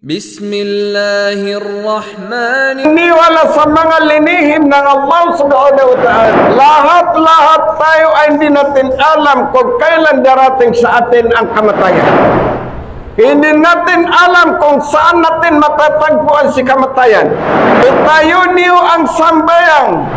Bismillahirrahmanirrahim. Iniwala sa mga linihin ng Allah subhanahu wa ta'ala. Lahat-lahat tayo ay hindi natin alam kung kailan darating sa atin ang kamatayan. Hindi natin alam kung saan natin matatagpuan si kamatayan. Itayo niyo ang sambayang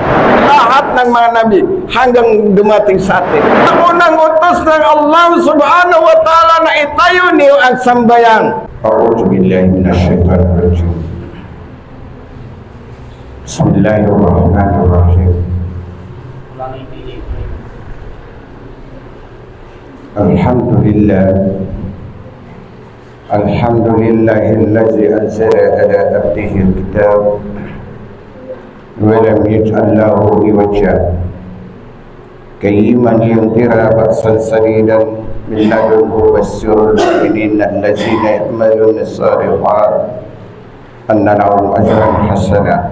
lahat ng mga nabi hanggang dumating sa atin. Ang unang utos ng Allah subhanahu wa ta'ala na itayo niyo ang sambayang. A'udzu billahi minasyaitonir rajim. Bismillahirrahmanirrahim. Alhamdulillahillazi anzala ala abdihi alkitab wa lam yaj'al lahu iwaja qayyiman liyundira ba'san sadidan min ladunhu wasyurul mu'minina allazina ya'maluna as-salihat anna lahum ajran hasana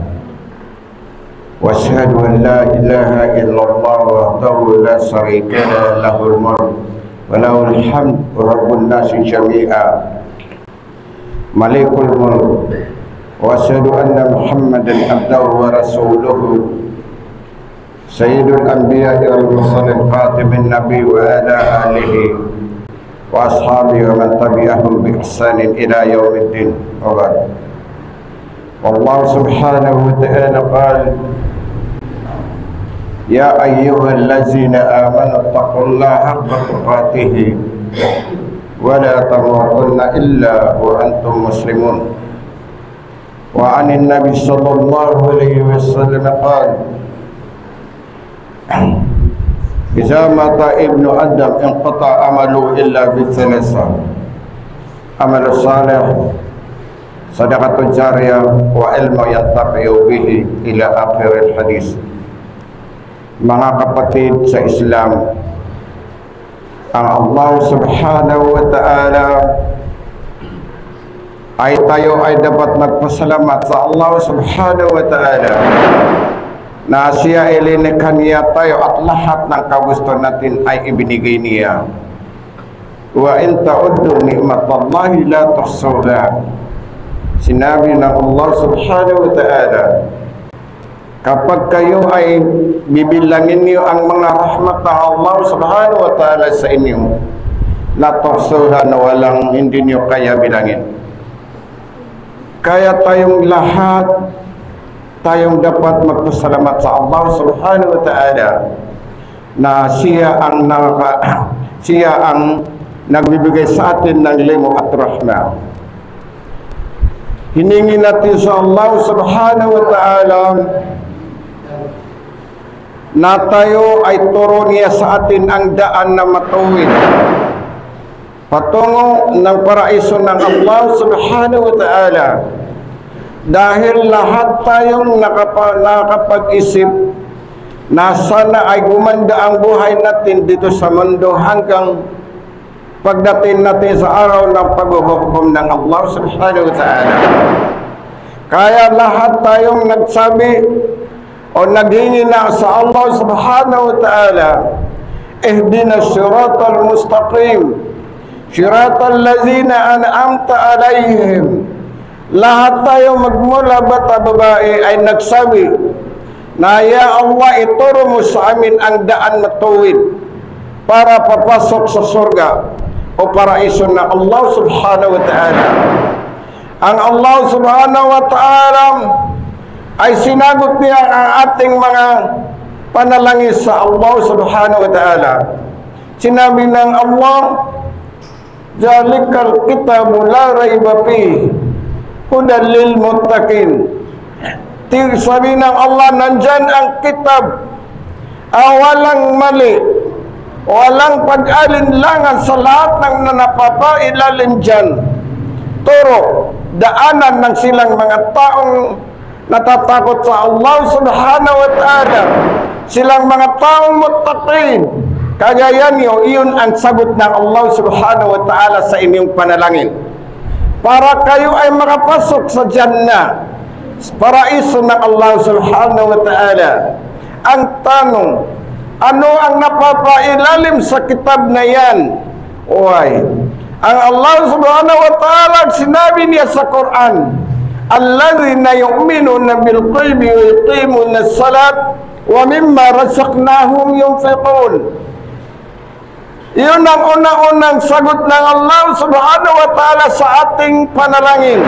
wa asyhadu an la ilaha illallah wahdahu la syarika lahul mulk wa lahul hamd rabbun nasi jami'a malikul mulk wa asyhadu anna muhammadan abduhu wa rasuluhu sayyidul anbiya'i wal mursalin khatimin nabi wa ala alihi wa ashabihi wa man tabi'ahum bi ihsanin ila yaumiddin. Wa ba'd. Allah subhanahu wa ta'ala qala ya ayyuhallazina amanu taqullaha haqqa tuqatih wa la tamutunna illa wa antum muslimun. Wa 'anil nabi sallallahu alaihi wasallam qala idza mata ibnu adam inqata amalu illa bi thalatha amalu salih sadaqatun jariyah wa ilmu yantafi'u bihi ila akhiril hadis. Mga kapatid sa Islam, ang Allah subhanahu wa ta'ala tayo ay dapat magpasalamat sa Allah subhanahu wa ta'ala na siya ilinikha niya tayo at lahat ng kagusto natin ay ibinigay niya. Wa in ta'uddu ni'matallahi la tuhsuha. Sinabi ng Allah subhanahu wa ta'ala, kapag kayo ay bibilangin niyo ang mga rahmat ng Allah subhanahu wa ta'ala sa inyo, la tuhsuha, na walang hindi niyo kaya bilangin. Kaya tayong lahat, tayong dapat magpasalamat sa Allah subhanahu wa ta'ala na siya ang nagbibigay sa atin ng limo at rahma. Hiningi natin sa Allah subhanahu wa ta'ala na tayo ay turo niya sa atin ang daan na matuwid patungo ng paraiso ng Allah subhanahu wa ta'ala. Dahil lahat tayong nakapag-isip na sana ay gumanda ang buhay natin dito sa mundo hanggang pagdating natin sa araw ng paghuhukom ng Allah subhanahu wa ta'ala. Kaya lahat tayong nagsabi o naghingi na sa Allah subhanahu wa ta'ala, ihdinas siratal mustaqim siratal ladzina an'amta alaihim. Lahat tayo magmula bata babae ay nagsabi na ya Allah, ituro mo sa amin ang daan na tuwid para papasok sa surga o paraiso ng Allah subhanahu wa ta'ala. Ang Allah subhanahu wa ta'ala ay sinagot niya ang ating mga panalangin sa Allah subhanahu wa ta'ala. Sinabi ng Allah, zalikal kitabu la raiba fihi hudan lil muttaqin. Sabi ng Allah, nandyan ang kitab, walang mali, walang pag-alinlangan sa lahat ng napapailalim dyan. Turo, daanan ng silang mga taong natatakot sa Allah subhanahu wa ta'ala, silang mga taong muttaqin. Kagaya niyo, iyon ang sagot ng Allah subhanahu wa ta'ala sa inyong panalangin, para kayo ay makapasok sa Jannah, paraiso ng Allah subhanahu wa ta'ala. Ang tanong, ano ang napapailalim sa kitab na yan? Uy, Ang Allah subhanahu wa ta'ala sinabi niya sa Quran, alladzina yu'minuna bil ghaibi wa yuqimuna as-salat wa mimma razaqnahum yunfiqun. Iyon ang unang-unang sagot ng Allah subhanahu wa ta'ala sa ating panalangin.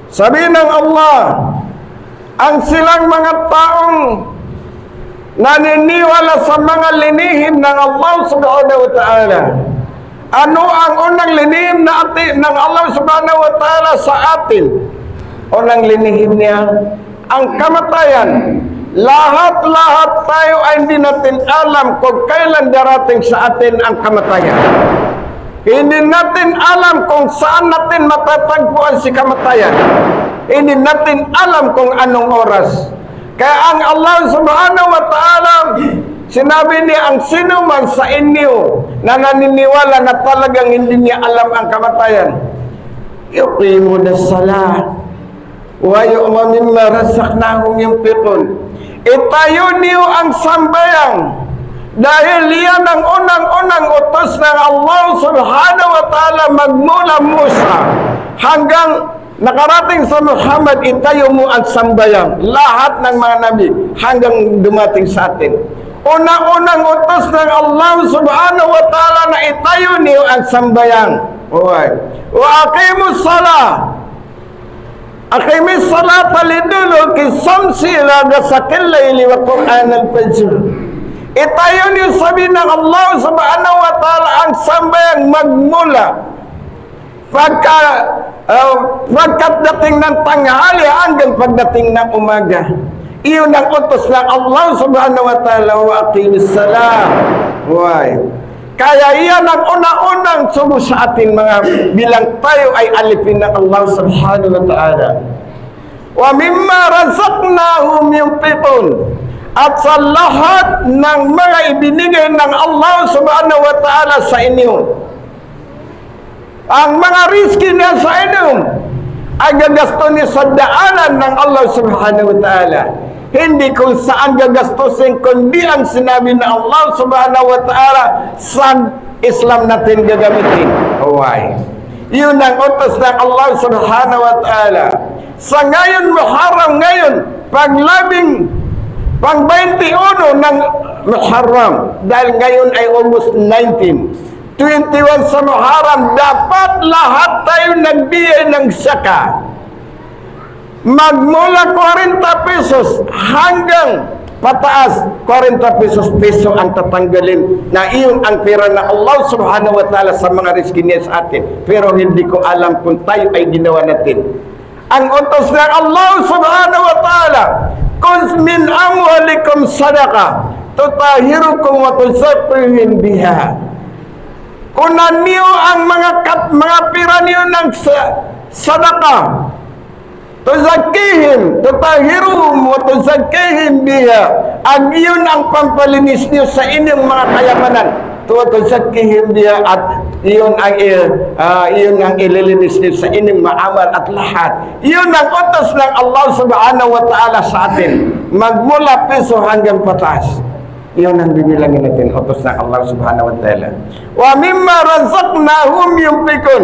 Sabi ng Allah, ang silang mga taong naniniwala sa mga linihim ng Allah subhanahu wa ta'ala. Ano ang unang linihim ng Allah subhanahu wa ta'ala sa atin? Unang linihim niya, ang kamatayan. Lahat-lahat tayo ay hindi natin alam kung kailan darating sa atin ang kamatayan. Hindi natin alam kung saan natin matatagpuan si kamatayan. Hindi natin alam kung anong oras. Kaya ang Allah subhanahu wa ta'ala, sinabi niya, ang sino man sa inyo na naniniwala na talagang hindi niya alam ang kamatayan, yuqimuna as-salah wa mimma razaqnahum yunfiqun. Itayo niyo ang sambayang, dahil yan ang unang-unang utos ng Allah subhanahu wa ta'ala magmula Musa hanggang nakarating sa Muhammad. Itayo mo ang sambayang, lahat ng mga nabi hanggang dumating sa atin. Unang-unang utos ng Allah subhanahu wa ta'ala na itayo niyo ang sambayang. Wa aqimus salah. Aqimis salata liduluki samsi ila ghasaqil layli wa qur'an al-fajr. Itayo niyo, sabi ng Allah subhanahu wa ta'ala, ang sambayang magmula pagkadating ng tanghali hanggang pagdating ng umaga. Iyon ang utos ng Allah subhanahu wa ta'ala, wa aqimis salah. Kaya iyan ang unang-unang sugo sa atin mga bilang tayo ay alipin ng Allah subhanahu wa ta'ala. Wa mimma razaqnahum yunfiqun. At sa lahat ng mga ibinigay ng Allah subhanahu wa ta'ala sa inyo, ang mga rizki niya sa inyo ay gagasto niya sa daanan ng Allah subhanahu wa ta'ala. Hindi kung saan gagastusin, kundi ang sinabi na Allah subhanahu wa ta'ala sa Islam natin gagamitin. Yun ang utos ng Allah subhanahu wa ta'ala. Sa ngayon, Muharram ngayon, pang 21 ng Muharram, dahil ngayon ay almost 19, 21 sa Muharram, dapat lahat tayo nagbigay ng saka. Magmula 40 pesos hanggang pataas, 40 peso ang tatanggalin, na iyon ang pera na Allah subhanahu wa ta'ala sa mga rizki niya sa atin. Pero hindi ko alam kung tayo ay ginawa natin. Ang utos ng Allah subhanahu wa ta'ala, "Khudh min amwalikum sadaqa tutahirukum wa tuzakkihim biha." Kunan niyo ang mga pera niyo ng sadaka, tuzakkihim, tutahiruhum wa tuzakkihim biha. Ang iyon ang pampalinis niyo sa inyong mga kayamanan. Tuzakkihim biha, at iyon ang ililinis niyo sa inyong maamal at lahat. Iyon ang utos ng Allah subhanahu wa ta'ala sa atin, magmula peso hanggang pataas. Iyon ang bibilangin natin, utos ng Allah subhanahu wa ta'ala. Wa mimma razaqnahum yunfiqun.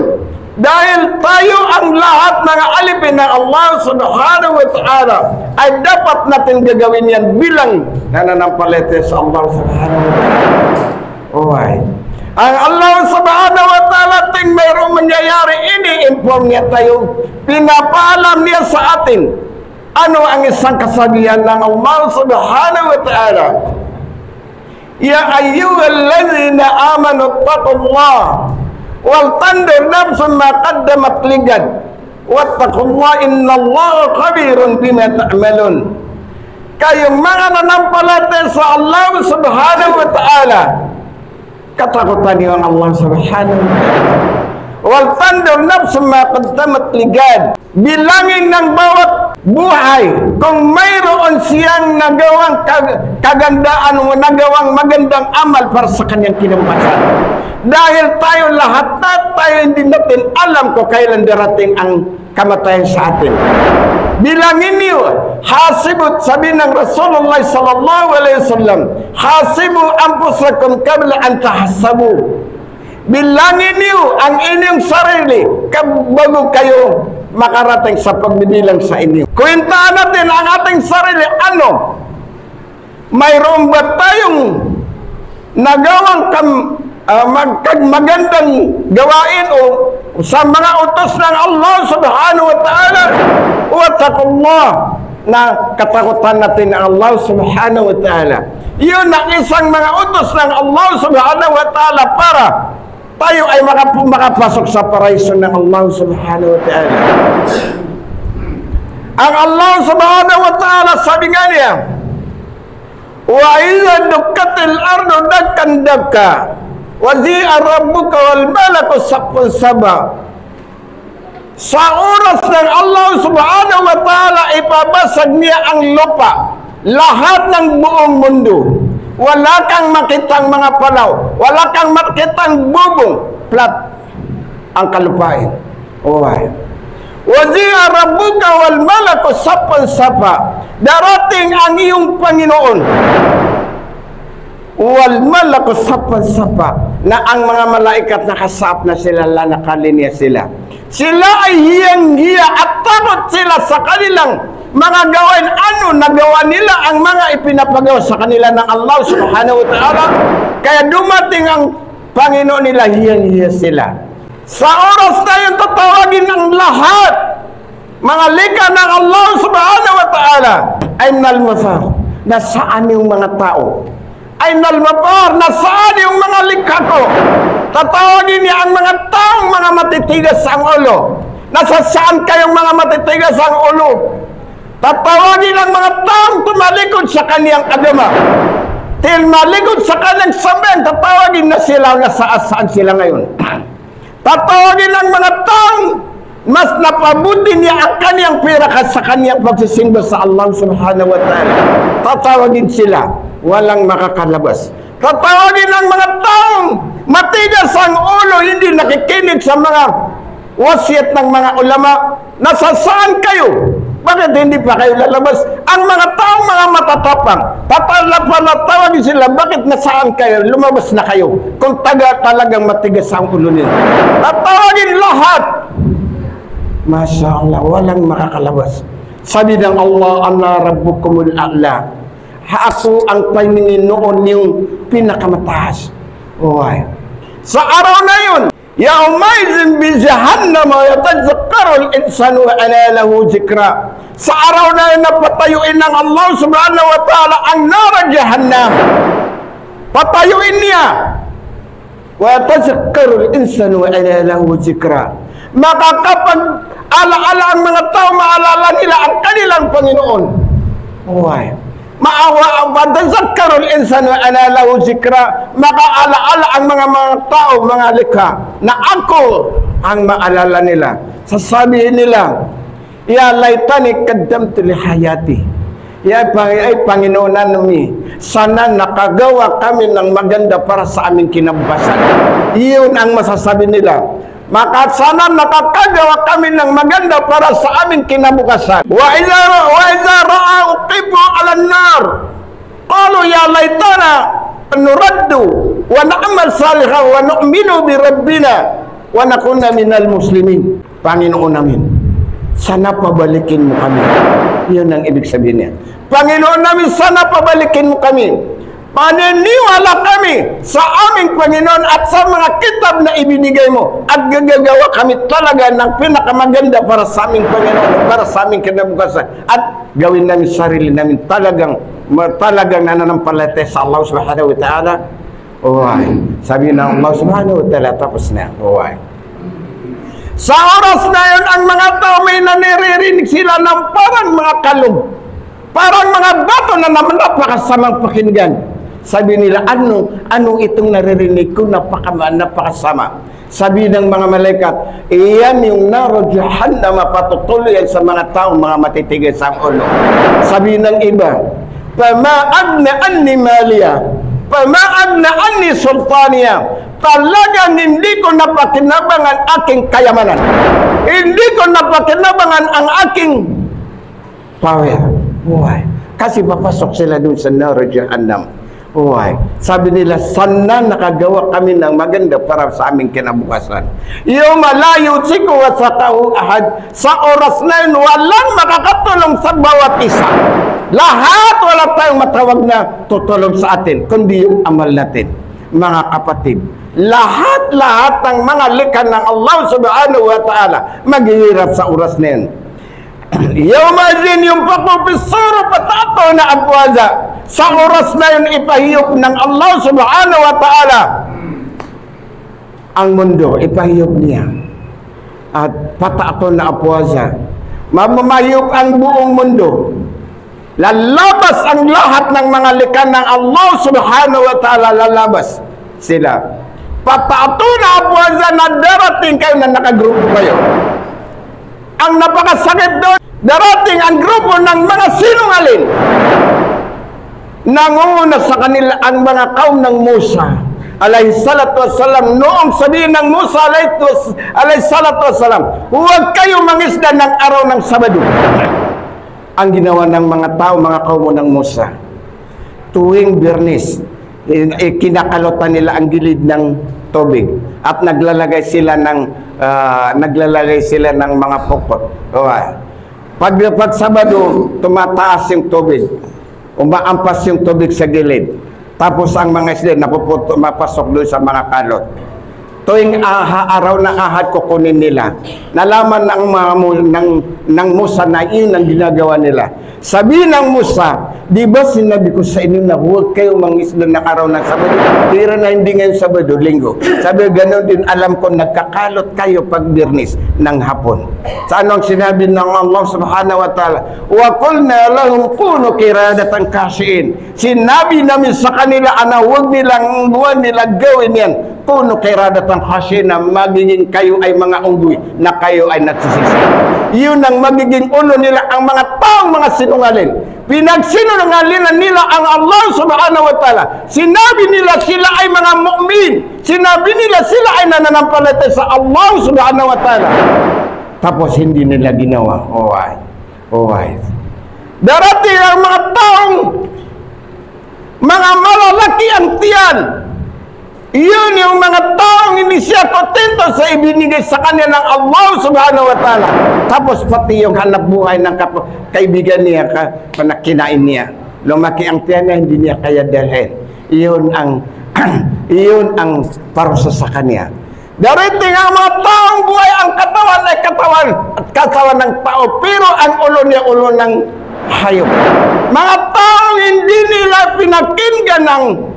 Dahil tayo ang lahat ng alipin ng Allah subhanahu wa ta'ala, ay dapat natin gagawin yan bilang nananampalataya sa Allah subhanahu wa ta'ala. Ang Allah subhanahu wa ta'ala, ting mayroong mangyayari, ini-inform niya tayo, pinapaalam niya sa atin ano ang isang kasabihan ng Allah subhanahu wa ta'ala. Ya ayyuhallazina amanu taqullaha wal tandur nafsun ma qaddamat ligad wattaqullaha innallaha khabirun bima ta'malun. Kayong mga nanampalataya sa Allah subhanahu wa ta'ala, katakutan niyo ang Allah subhanahu wa ta'ala. Wal tandur nafsun ma qaddamat ligad. Bilangin ng bawat buhay kung mayroon siyang nagawang kagandaan o nagawang magandang amal para sa kanyang kinabukasan. Dahil tayo lahat tayo hindi natin alam kung kailan darating ang kamatayan sa atin. Bilangin niyo, hasibu, sabi ng Rasulullah sallallahu alaihi wasallam, hasibu anfusakum qabla an tahsabu. Bilangin niyo ang inyong sarili bago kayo makarating sa pagbibilang sa inyo. Kuwentaan natin ang ating sarili. Ano? Mayroon ba tayong nagawang magandang gawain o sa mga utos ng Allah subhanahu wa ta'ala? Wattaqullah, na katakutan natin ng Allah subhanahu wa ta'ala. Yun ang isang mga utos ng Allah subhanahu wa ta'ala para tayo ay makapasok sa paraiso ng Allah subhanahu wa ta'ala. Ang Allah subhanahu wa ta'ala, sabi nga niya, wa idza dukkatil ardu dakkan dakka wa zi'a rabbuka wal malaku saffan sab'a. Sa oras ng Allah subhanahu wa ta'ala, ipabasag niya ang lupa, lahat ng buong mundo. Wala kang makitang mga palaw, wala kang makitang bubong, flat ang kalupain. Why? Wazi'a rabbuka wal malaku saffan sab'a. Darating ang iyong Panginoon, wal malaku saffan sab'a, na ang mga malaikat nakasap na sila, nakalinya sila. Sila ay hiyang-hiya at takot sila sa kanilang mga gawain. Ano nagawa nila ang mga ipinapagawa sa kanila ng Allah subhanahu wa ta'ala? Kaya dumating ang Panginoon nila, hiyang-hiya sila. Sa oras na yun, tatawagin ng lahat mga lika ng Allah subhanahu wa ta'ala. Aynal mafar, nasaan yung mga tao? Aynal mafar, nasaan yung mga likha ko? Tatawagin niya ang mga taong mga matitigas ang ulo. Nasasaan kayong mga matitigas ang ulo? Tatawagin ang mga taong tumalikod sa kaniyang agama. Til malikod sa kaniyang sabihin, tatawagin na sila, nasaan sila ngayon. Tatawagin ang mga taong mas napabuti niya ang kaniyang pera sa kaniyang pagsisimba sa Allah subhanahu wa ta'ala. Tatawagin sila, walang makakalabas. Tatawagin ang mga taong matigas ang ulo, hindi nakikinig sa mga wasiat ng mga ulama. Nasasaan kayo? Bakit hindi pa kayo lalabas? Ang mga taong mga matatapang, tawagin sila, bakit nasaan kayo? Lumabas na kayo. Kung talagang matigas ang ulo nila. Tatawagin lahat. Masya Allah, walang makakalabas. Sabi ng Allah, Ana Rabbukumul A'la. Ako ang Panginoon yung pinakamataas. Why? Sa araw na yun, yaumaizin bi jahannam yatazakkaru al-insanu wa ana lahu zikra. Sa araw na yun, napatayuin ng Allah subhanahu wa ta'ala ang nara jahannam. Patayuin niya. Wa yatazakkaru al-insanu wa ana lahu zikra. Makakapag-alaala ang mga tao, maalala nila ang kanilang Panginoon. Why? Matazakkarul insanu ana lahu zikra. Makaalaala ang mga tao, mga likha, na ako ang maalala nila. Sasabihin nila, ya laitani qaddamtu li hayati. Ya Panginoon namin, sana nakagawa kami ng maganda para sa aming kinabukasan. Iyon ang masasabi nila. Maka sana nakakagawa kami ng maganda para sa aming kinabukasan. Wa idza ra'u qibu 'alan nar qalu ya laitana nuraddu wa na'mal salihan wa nu'minu bi rabbina wa nakuna minal muslimin. Panginoon namin, sana pabalikin mo kami. Yun ang ibig sabihin niya. Panginoon namin, sana pabalikin mo kami. Paniniwala kami sa aming Panginoon at sa mga kitab na ibinigay mo, at gagagawa kami talaga ng pinakamaganda para sa aming Panginoon, para sa aming kinabukasan, at gawin namin sarili namin talagang nananampalataya sa Allah subhanahu wa ta'ala. Sabi ng Allah subhanahu wa ta'ala, tapos na. Sa oras na yun, ang mga tao may naniririnig sila ng parang mga kalog, parang mga bato na naman napakasamang pakinggan. Sabi nila, ano itong naririnig ko, napakasama. Sabi ng mga malaikat, iyan yung naro jahannam, patutuloy sa mga taong mga matitigas ang ulo. Sabi ng iba, pama agna anni maliya, pama agna anni sultaniya. Talagang hindi ko napakinabangan aking kayamanan, hindi ko napakinabangan ang aking power. Why? Kasi papasok sila dun sa naro jahannam. Uy, sabi nila, sana nakagawa kami ng maganda para sa aming kinabukasan. Yung malayo siku wa sa ahad, sa oras na yun, walang makakatulong sa bawat isa. Lahat wala tayong matawag na tutulong sa atin, kundi yung amal natin. Mga kapatid, lahat ng mga likha ng Allah subhanahu wa ta'ala maghihirap sa oras na yun. Yawmazin yung papupisuro patato na abwaza. Sa oras na yun ipahiyop ng Allah subhanahu wa ta'ala ang mundo, ipahiyop niya. At patato na abwaza, mamamahiyop ang buong mundo. Lalabas ang lahat ng mga likha ng Allah subhanahu wa ta'ala, lalabas sila. Patato na abwaza na darating kayo na nakagrupo kayo. Ang napakasakit doon, darating ang grupo ng mga sinungaling. Nangunguna sa kanila ang mga kaum ng Musa alayhi salatu wassalam. Noong sabihin ng Musa alayhi salatu wassalam, huwag kayo mangisda ng araw ng Sabado. Ang ginawa ng mga tao, mga kaum ng Musa, tuwing Biyernes, kinakalutan nila ang gilid ng tubig at naglalagay sila ng mga pokot. Pag Sabado, tumataas yung tubig, umaampas yung tubig sa gilid, tapos ang mga isda mapasok doon sa mga kalot. Tuwing araw ng ahad, kukunin nila. Nalaman ng Musa na yun ang ginagawa nila. Sabi ng Musa, di ba sinabi ko sa inyo na huwag kayong mangisda ng araw ng Sabado? Tira na hindi ngayon Sabado, Linggo. Sabi, ganoon din alam ko, nagkakalot kayo pag Biyernes ng hapon. Sa anong sinabi ng Allah subhanahu wa ta'ala? Wa qulna lahum kunu qiradatan khashiin. Sinabi namin sa kanila, huwag nilang gawin yan. Kunu qiradatan khashiin, na magiging kayo ay mga unggoy, na kayo ay nagsisisi. Yun ang magiging ulo nila, ang mga taong mga sinungaling. Pinagsinungalingan nila ang Allah subhanahu wa ta'ala. Sinabi nila sila ay mga mu'min. Sinabi nila sila ay nananampalataya sa Allah subhanahu wa ta'ala. Tapos hindi nila ginawa. Darating ang mga taong mga malalaki ang tiyan. Iyon yung mga taong hindi siya kontento sa ibinigay sa kanya ng Allah subhanahu wa ta'ala. Tapos pati yung hanap buhay ng kaibigan niya, kinain niya. Lumaki ang tiyan niya, hindi niya kaya dalhin. Iyon ang parusa sa kanya. Darating ang mga taong buhay, ang katawan ay katawan at katawan ng tao, pero ang ulo niya ulo ng hayop. Mga taong hindi nila pinakinggan ng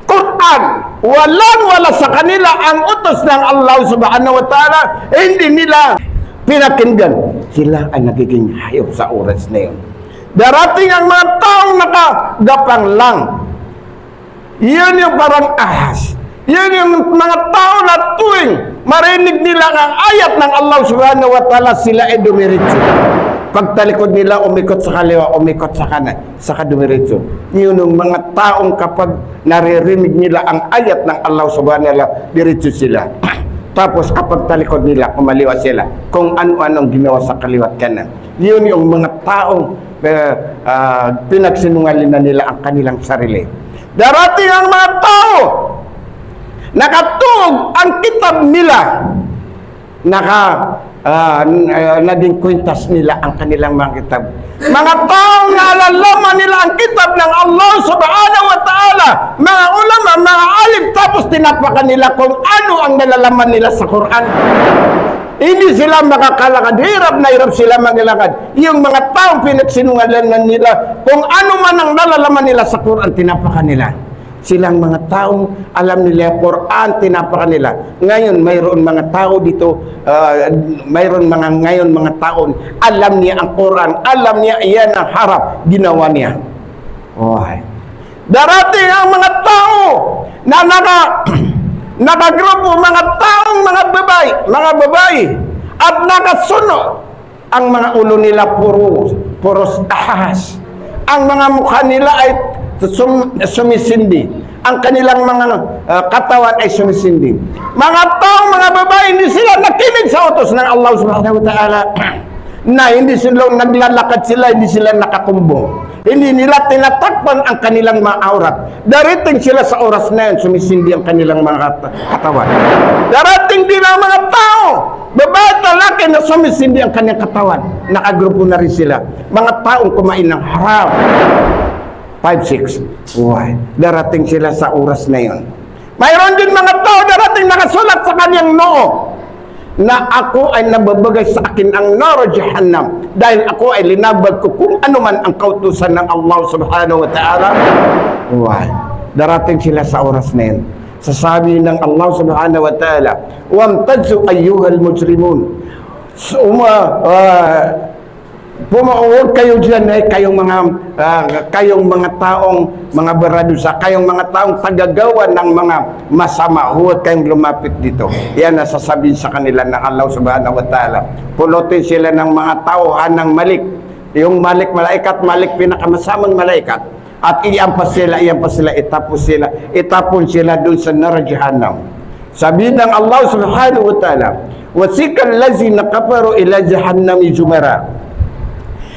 Quran, wala sa kanila ang utos ng Allah subhanahu wa ta'ala, hindi nila pinakinggan, sila ay nagiging hayop sa oras na yun. Darating ang mga taong nakagapang lang, yun yung parang ahas. Yun yung mga tao na tuwing marinig nila ang ayat ng Allah subhanahu wa ta'ala, sila ay dumiritso. Pagtalikod nila, umikot sa kaliwa, umikot sa kanan, saka dumiretso. Yun yung mga taong kapag naririnig nila ang ayat ng Allah subhanahu wa ta'ala, diretso sila. Tapos kapag talikod nila, kumaliwa sila, kung ano-anong ginawa sa kaliwa at kanan. Yun yung mga taong pinagsinungalingan nila ang kanilang sarili. Darating ang mga tao, nakatuog ang kitab nila, naging kwintas nila ang kanilang mga kitab. Mga taong naalalaman nila ang kitab ng Allah subhanahu wa ta'ala, mga ulama, mga alim, tapos tinapakan nila kung ano ang nalalaman nila sa Quran. Hindi sila makakalakad, hirap na hirap sila maglakad. Yung mga taong pinagsinungalingan nila, kung ano man ang nalalaman nila sa Quran, tinapakan nila. Silang mga taong alam nila Quran, tinapakan nila. Ngayon mayroon mga tao dito, mayroon mga taon alam niya ang Quran, alam niya iyan ang harap, ginawa niya. Darating ang mga tao na nakagrupo, mga taong mga babae at nakasunod, ang mga ulo nila puros ahas, ang mga mukha nila ay sumisindi, ang kanilang mga katawan ay sumisindi. Mga taong mga babae, hindi sila nakinig sa utos ng Allah subhanahu wa ta'ala. na hindi sila naglalakad sila, hindi sila nakakumbong. Hindi nila tinatakpan ang kanilang mga aurat. Darating sila sa oras na yun, sumisindi ang kanilang mga katawan. Darating din ang mga tao, babae at lalaki na sumisindi ang kanilang katawan. Nakagrupo na rin sila. Mga taong kumain ng haram. 5, 6. Why? Darating sila sa oras na yun. Mayroon din mga tao darating nakasulat sa kanyang noo na ako ay nababagay sa akin ang naro jahannam dahil ako ay linabag ko kung ano man ang kautusan ng Allah subhanahu wa ta'ala. Why? Darating sila sa oras na yun. Sasabi ng Allah subhanahu wa ta'ala, wamtadzu ayyuhal mujrimun. Pumauwag kayo dyan kayong mga taong mga baradusa, kayong mga taong tagagawa ng mga masama, huwag kayong lumapit dito. Yan nasasabihin sa kanila ng Allah subhanahu wa ta'ala. Pulutin sila ng mga tauhan ng Malik, yung Malik malaikat, Malik pinakamasamang malaikat, at iampas sila, itapon sila dun sa nar jahannam. Sabihin ng Allah subhanahu wa ta'ala, wasikal lazina kafaru ila jahannami jumara.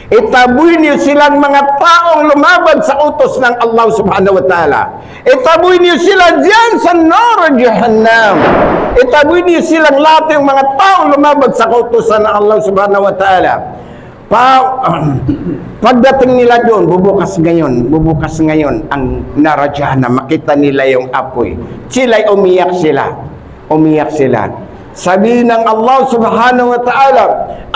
Itabuhin niyo silang mga taong lumabad sa utos ng Allah subhanahu wa ta'ala. Itabuhin niyo sila dyan sa nar jahannam. Itabuhin niyo silang lahat yung mga taong lumabad sa utosan ng Allah subhanahu wa ta'ala. Pagdating nila doon, bubukas ngayon ang nar jahannam. Makita nila yung apoy. Sila'y umiyak sila. Sabi ng Allah subhanahu wa ta'ala,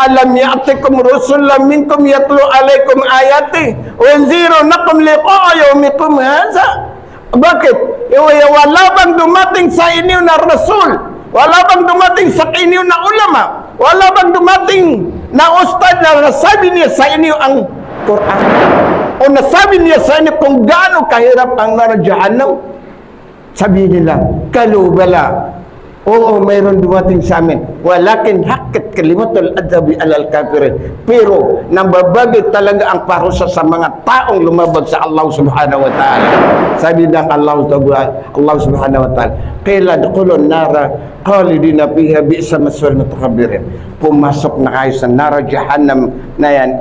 alam ya'tikum rusulan minkum yatlu alaykum ayati wa yanzirunakum liqa'a yawmikum hadha. Bakit? Wala bang dumating sa inyo na rasul? Wala bang dumating sa inyo na ulama? Wala bang dumating na ustad na nasabi niya sa inyo ang Quran? O nasabi niya sa inyo kung gaano kahirap ang nar jahannam? Sabi nila, kalubala. Oo, mayroon dumating sa amin. Walakin haqqat kalimatul adhabi alal kafirin. Pero nambabagay talaga ang parusa sa mga taong lumabag sa Allah subhanahu wa ta'ala. Sabi ng Allah subhanahu wa ta'ala, qila dukhulun nara khalidina fiha bi'sa maswal mutakabbirin. Pumasok na kayo sa nara jahannam na yan.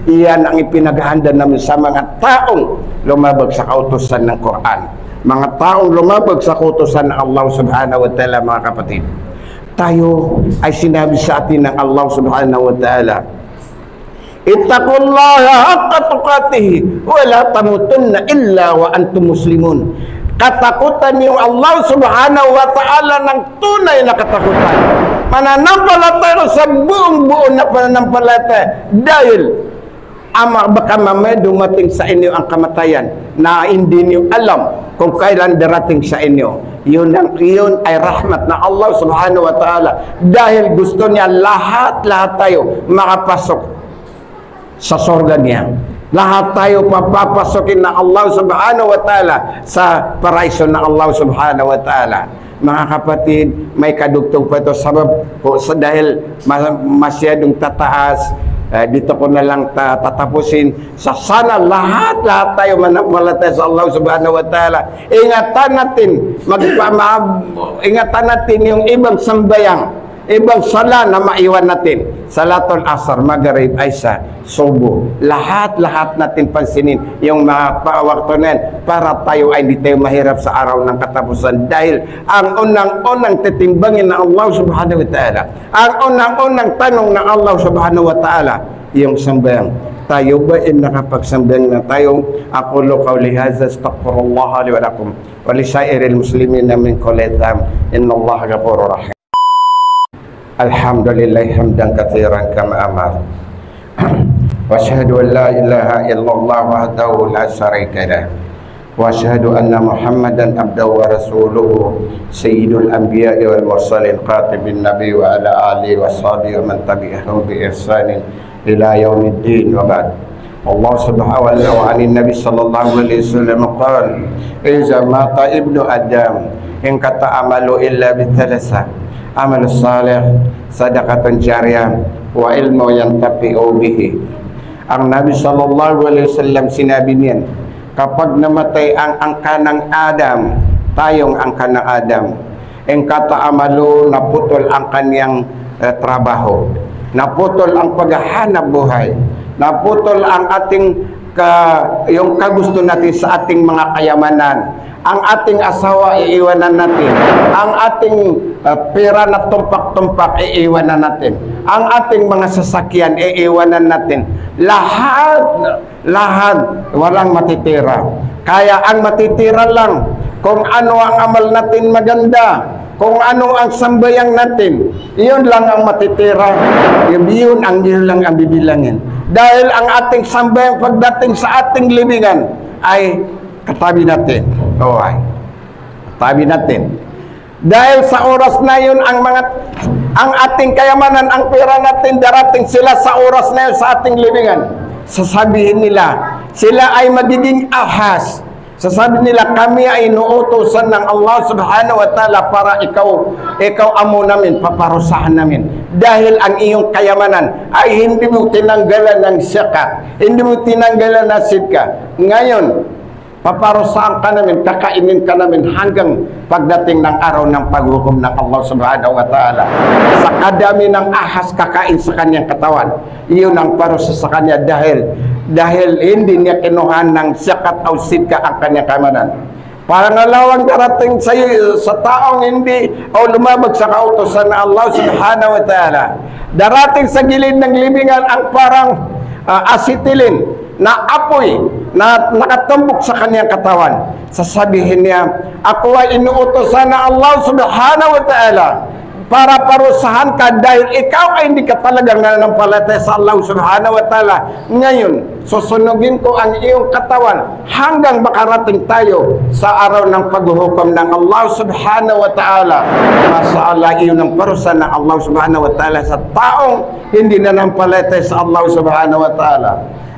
Iyan ang ipinaghahanda namin sa mga taong lumabag sa kautusan ng Quran. Mga taong lumabag sa kautusan ng Allah subhanahu wa ta'ala, mga kapatid. Tayo ay sinabi sa atin ng Allah subhanahu wa ta'ala, ittaqullaha haqqa tuqatih wa la tamutunna illa wa antum muslimun. Katakutan yung Allah subhanahu wa ta'ala ng tunay na katakutan. Mananampalataya sa buong-buo na pananampalataya dahil baka mamaya dumating sa inyo ang kamatayan na hindi niyo alam kung kailan darating sa inyo. Yun ay rahmat na Allah subhanahu wa ta'ala dahil gusto niya lahat tayo makapasok sa sorga niya. Lahat tayo papapasokin na Allah subhanahu wa ta'ala sa paraiso ng Allah subhanahu wa ta'ala. Mga kapatid, may kadugtong pa ito dahil masyadong tataas. Dito ko na lang tatapusin. Sana lahat tayo manampalataya sa Allah subhanahu wa ta'ala. Ingatan natin yung ibang sambayang, ibang sala na maiwan natin. Salatul Asr, Maghrib, Isha, Subuh. Lahat natin pansinin yung mga wakto na yan para tayo ay hindi tayo mahirap sa araw ng katapusan. Dahil ang unang titimbangin ng Allah subhanahu wa ta'ala, ang unang tanong ng Allah subhanahu wa ta'ala, yung sambayang. Tayo ba ay nakapagsambayang na tayo? Aqulu qawli hadza astaghfirullah li wa lakum wa li sa'iril muslimin min kulli dhanb. Innallaha ghafurur rahim. Alhamdulillah hamdan katsiran kama amar. Wa asyhadu an la ilaha illallah wahdahu la syarika lah. Wa asyhadu anna Muhammadan abduhu wa rasuluhu sayyidul anbiya'i wal mursalin khatibin nabi wa ala alihi wa sahbihi wa man tabi'ahum bi ihsanin ila yaumiddin wa ba'd. Allah subhanahu wa ta'ala anin nabi sallallahu alaihi wasallam qala iza mata ibnu adam in kata amalu illa bi thalasa amal salih sadaqatan jariyah wa ilmu yantafi'u bihi. Ang Nabi sallallahu alaihi wasallam sinabi niyan, kapag namatay ang angka ng Adam, tayong angka ng Adam, ang kata amalu naputol ang kanyang trabaho. naputol ang paghahanap buhay, naputol ang ating yung kagusto natin sa ating mga kayamanan, ang ating asawa iiwanan natin, ang ating pera na tumpak-tumpak iiwanan natin, ang ating mga sasakyan iiwanan natin, lahat walang matitira. Kaya ang matitira lang kung ano ang amal natin maganda, kung ano ang sambayang natin, iyon lang ang matitira. Yun lang ang bibilangin. Dahil ang ating sambayang pagdating sa ating libingan ay katabi natin. Katabi natin. Dahil sa oras na yun, ang ating kayamanan, ang pera natin, darating sila sa oras na yun sa ating libingan. Sasabihin nila, sila ay magiging ahas. Sasabihin nila, kami ay inuutosan ng Allah subhanahu wa ta'ala para ikaw amo namin, paparusahan namin. Dahil ang iyong kayamanan ay hindi mo tinanggalan ng zakat, hindi mo tinanggalan ng sidka. Ngayon, paparusahan ka namin, kakainin ka namin hanggang pagdating ng araw ng paghukom ng Allah subhanahu wa ta'ala. Sa kadami ng ahas kakain sa kanyang katawan, iyon ang parusa sa kanya dahil hindi niya kinuhan ng zakat o sidka ang kanyang kayamanan. Pangalawang darating sa taong hindi o lumabag sa kautusan ng Allah subhanahu wa ta'ala, darating sa gilid ng libingan ang parang asitilin na apoy na nakatumbok sa kanyang katawan. Sasabihin niya, ako ay inuutosan ng Allah subhanahu wa ta'ala para parusahan ka dahil ikaw ay hindi ka talagang nananampalataya sa Allah subhanahu wa ta'ala. Ngayon, susunugin ko ang iyong katawan hanggang makarating tayo sa araw ng paghuhukom ng Allah subhanahu wa ta'ala. Masaallah, iyon ang parusa ng Allah subhanahu wa ta'ala sa taong hindi nananampalataya sa Allah subhanahu wa ta'ala.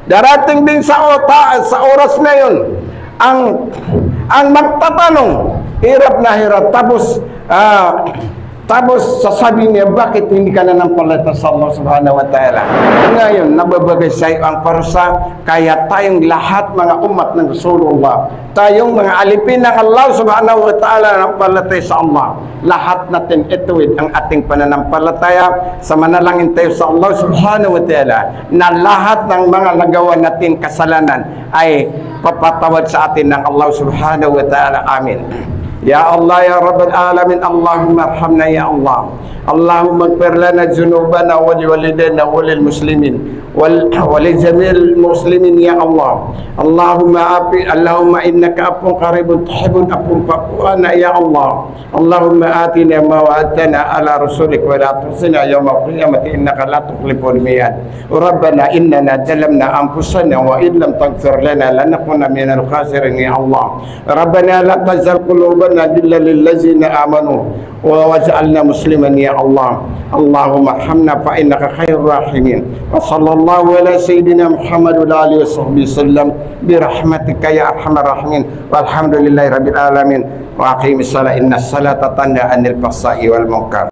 Darating din sa oras na yun ang magtatanong, hirap na hirap, tapos sasabihin niya, bakit hindi ka nanampalataya sa Allah subhanahu wa ta'ala? Ngayon, nababagay sa iyo ang parusa, kaya tayong lahat mga umat ng Rasulullah, tayong mga alipin ng Allah subhanahu wa ta'ala nanampalataya sa Allah, lahat natin ituwid ang ating pananampalataya sa manalangin tayo sa Allah subhanahu wa ta'ala na lahat ng mga nagawa natin kasalanan ay papatawad sa atin ng Allah subhanahu wa ta'ala. Amin. Ya Allah ya Rabbal Alamin, Allahumma arhamna ya Allah, Allahumma ighfir lana dzunubana wa liwalidayna wa lil muslimin wa li jamil muslimin ya Allah. Allahumma innaka afuwwun qaribun tuhibbul afwa fa'fu anna ya Allah. Allahumma atina ma wa'adtana ala rasulik wa la tusina yawmal qiyamati innaka la tukhliful mi'ad. Rabbana innana zalamna anfusana wa in lam taghfir lana lanakuna minal khasirin ya Allah. Rabbana la tazigh qulubana illa lillazina amanu wa waj'alna musliman ya Allah. Allahumma arhamna fa innaka khairur rahimin. Wa sallallahu ala sayyidina Muhammad wa alihi washabbihi sallam bi rahmatika ya arhamar rahimin. Walhamdulillahi rabbil alamin. Wa aqimis salata innas salata tanha 'anil fahsai wal munkar.